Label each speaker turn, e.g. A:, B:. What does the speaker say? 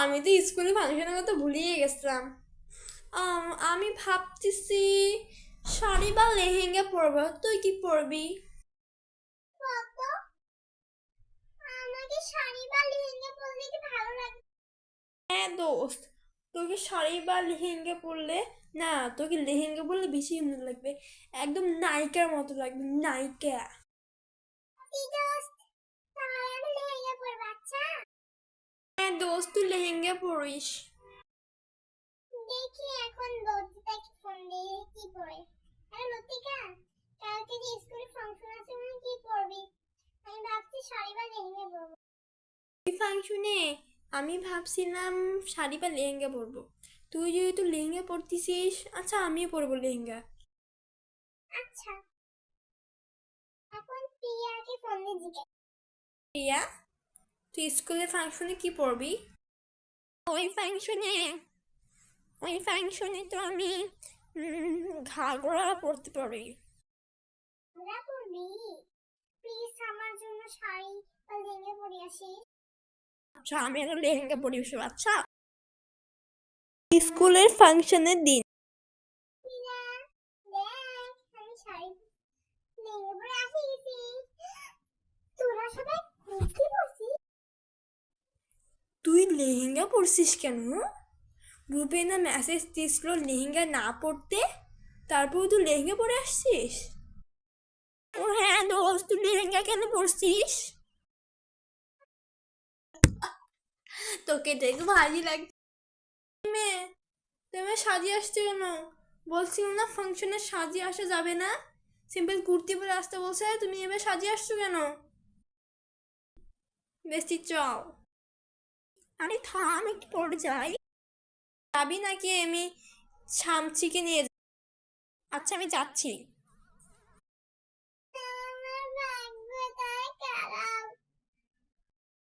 A: আমি তো স্কুলে ফাংশনের কথা ভুলিয়ে গেছিলাম। আমি ভাবতেছি শাড়ি বা লেহেঙ্গা পরবো, তুই কি পরবি?
B: আমাকে শাড়ি বা লেহেঙ্গা পরলে কি ভালো লাগে?
A: হ্যাঁ দোস্ত, তোকে শাড়ি বা লেহেঙ্গা পরলে, না তোকে লেহেঙ্গা পরলে বেশি সুন্দর লাগবে, একদম নায়িকার মতো লাগবে, নায়িকা।
B: কি দোস্ত, তাহলে আমি লেহেঙ্গা পরবো। আচ্ছা,
A: হ্যাঁ দোস্ত, তুই লেহেঙ্গা পরিস।
B: দেখি এখন লতিকাকে ফোন দিয়ে কি পরে। আরে লতিকা, কালকে যে স্কুলে ফাংশন আছে মানে কি পরবি? আমি ভাবছি শাড়ি বা লেহেঙ্গা পরবো।
A: ওই ফাংশনে আমি ভাবছিলাম শাড়ি বা লেহেঙ্গা পরবো। তুই যেহেতু লেহেঙ্গা পরতেছিস, আচ্ছা আমিও পরবো লেহেঙ্গা।
B: আচ্ছা, এখন প্রিয়াকে ফোন দিয়ে জিজ্ঞেস।
A: প্রিয়া, তুই স্কুলে ফাংশনে কি পরবি? ওই ফাংশনে ওই ফাংশনে তো আমি ঘাগরা পরতে পারি।
B: আমরা পরবি? প্লিজ আমার জন্য শাড়ি বা লেহেঙ্গা পরে আসিস।
A: আচ্ছা আমি একটা লেহেঙ্গা পরি ওসব। আচ্ছা, স্কুলের ফাংশনের দিন
B: প্রিয়া, দেখ আমি শাড়ি লেহেঙ্গা পরে আসি গেছি। তোরা সবাই কুর্তি পরছিস?
A: তুই লেহেঙ্গা পরছিস কেন? গ্রুপে না মেসেজ দিছিল লেহেঙ্গা না পরতে, তারপর তুই লেহেঙ্গা পরে আসছিস? ও হ্যাঁ দোস্ত, তুই লেহেঙ্গা কেন পরছিস? তোকে দেখে ভালোই লাগছে। মেয়ে, তুমি সাজিয়ে আসছো কেন? বলছিল না ফাংশনে সাজিয়ে আসা যাবে না, সিম্পল কুর্তি পরে আসতে বলছে, তুমি এবার সাজিয়ে আসছো কেন? বেশি চাও? আরে থাম, একটু পরে যাই। যাবি নাকি আমি ছামচিকে নিয়ে আচ্ছা আমি যাচ্ছি।